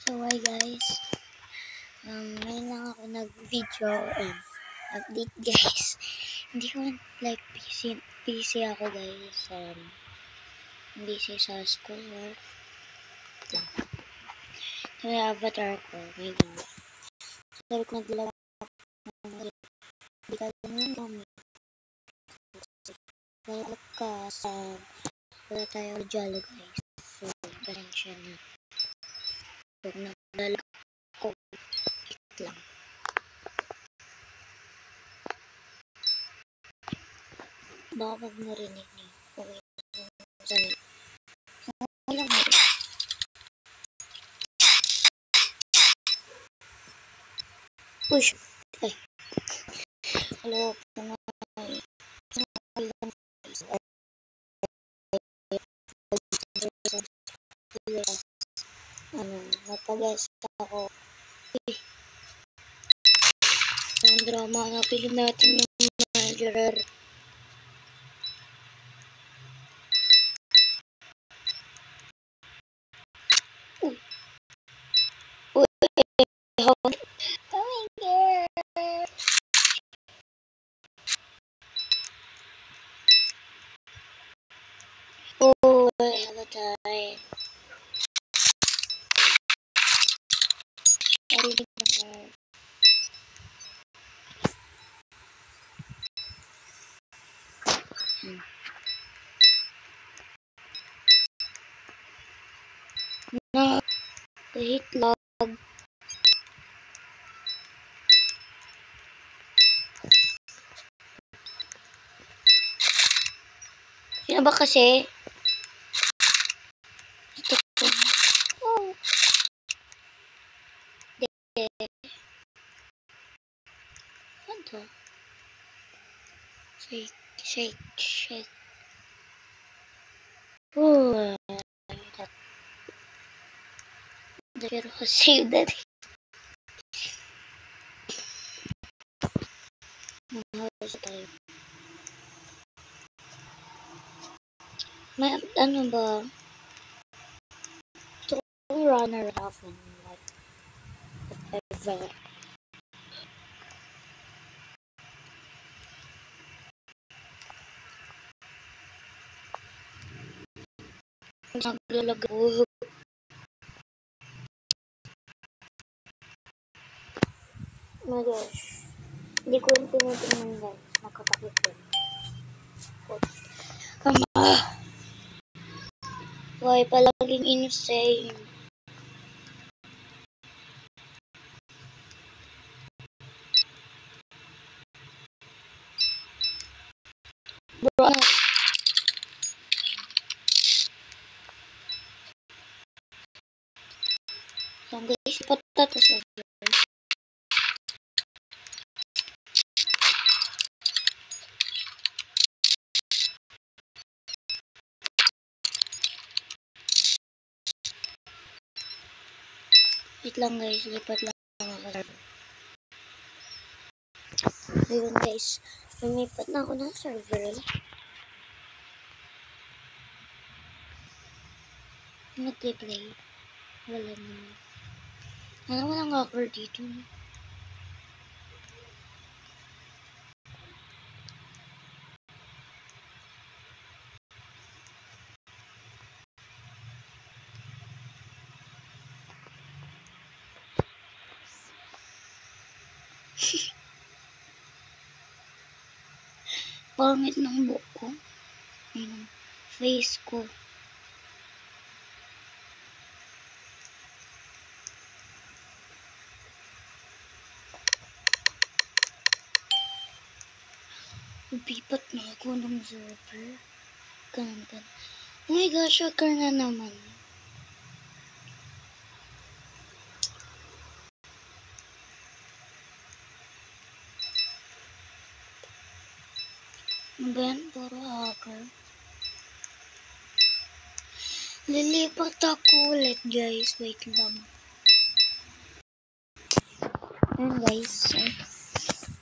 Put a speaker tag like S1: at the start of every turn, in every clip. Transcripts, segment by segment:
S1: So hi guys, ngayon lang ako nag-video and update guys. Hindi ko like busy ako guys. Busy sa school work. Kaya avatar ko ngayon. Sabi ko naglalaro ng hindi ka lang yung gamit. Wala ka sa wala tayo jalo guys. So, pasensya na. Pag naglalaro ko, lang. Baka pag narinig niyo, okay sana. Walang push. Ay. Hello, napag-guest ako. Ang drama, napili natin yung manager. Coming here. Oh, I have a tie. I really don't know. Kahit lag. Sino ba kasi? Oh. Ano to? Shake. Oh. Pero save that. Mahal tayo. May ano ba? Runner often like whatever. Naglalagay. My gosh. Hindi ko yung tinitingnan guys. Nakatakot yun. Why palaging insane? Bro, yan guys, patatas na. Wait lang guys, lipat lang ako. Ayun guys, lumipat na ako ng server. Nag-play. Wala naman. Ano walang hacker dito? Pangit ng buhok ko. Ayun, face ko. Lumipat na ako ng server. Ganun. Oh my gosh, hacker na naman. Ben, puro hacker. Lilipat ako ulit guys. Wait lang. Ayan guys. So,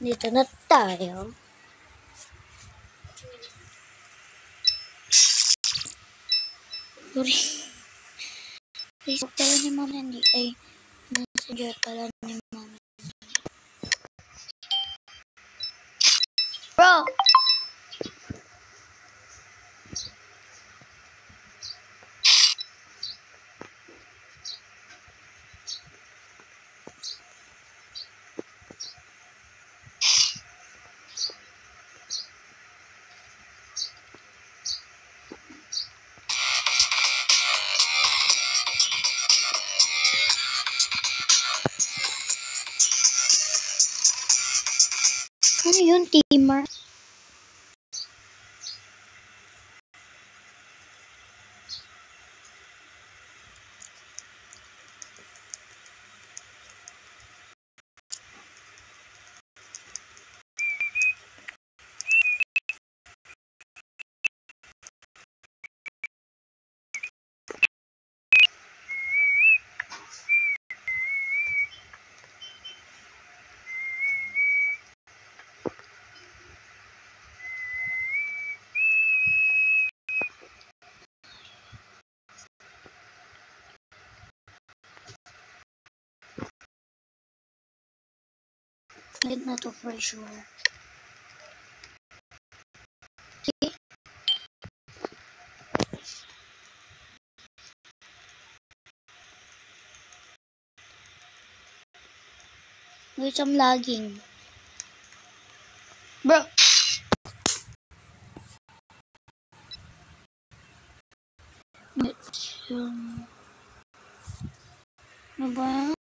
S1: dito na tayo. Sorry. Facebook pala ni Mama Nandi. Ay, Messenger pala ni Mama. Bro! Ano yun, Timer? Need na to for sure. Okay. Wait, I'm lagging. Bro! Ano ba?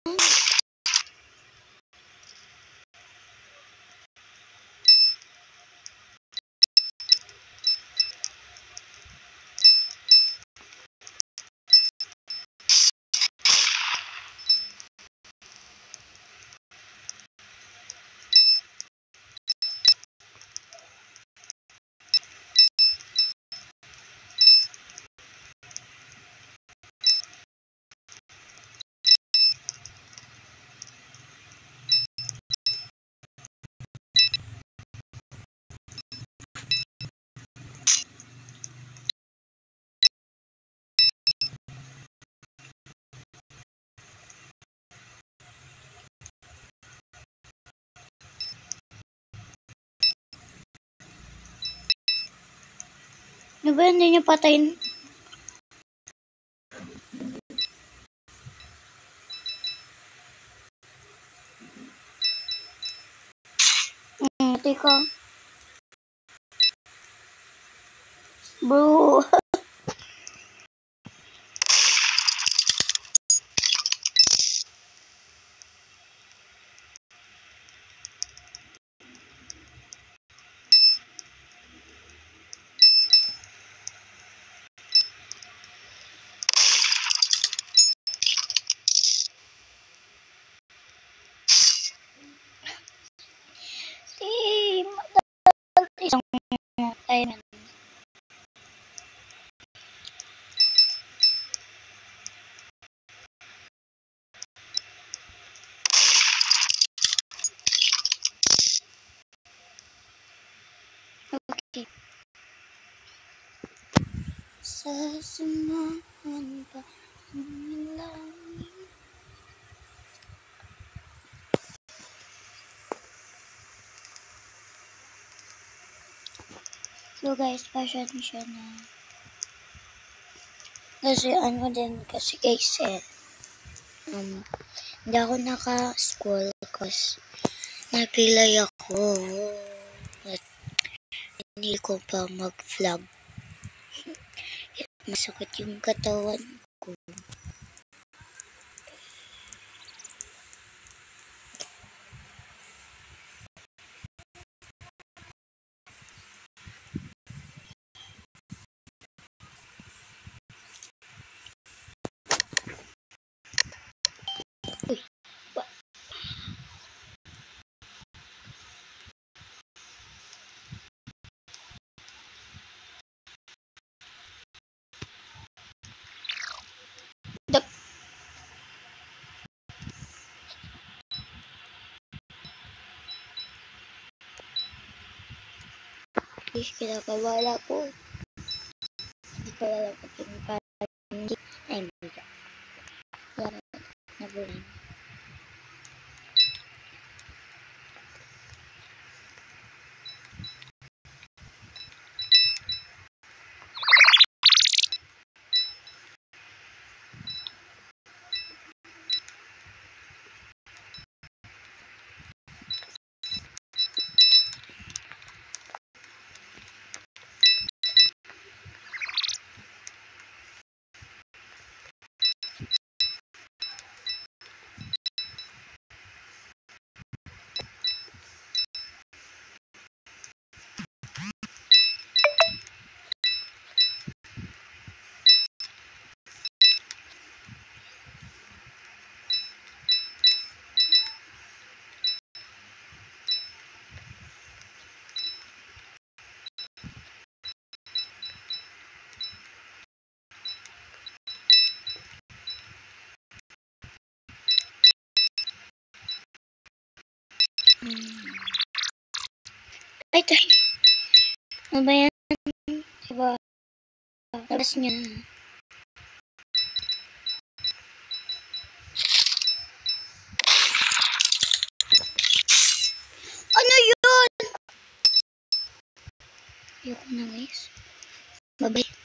S1: Ano ba, hindi niyo patayin? Teka. Bro. Isang time. Okay. Sasamahan pa nila. So guys, pasensya na. Kasi ano din kasi guys hindi ako naka-school kasi napilay ako at hindi ko pa mag-vlog. Masakit yung katawan ko. Uy, kinakawala ko. Hindi ko alam kung hindi. Ay, hindi. gagawin. Ay, tay. Ano ba yan? Diba? Labas niya. Ano yun? Ayoko na guys. Bye-bye.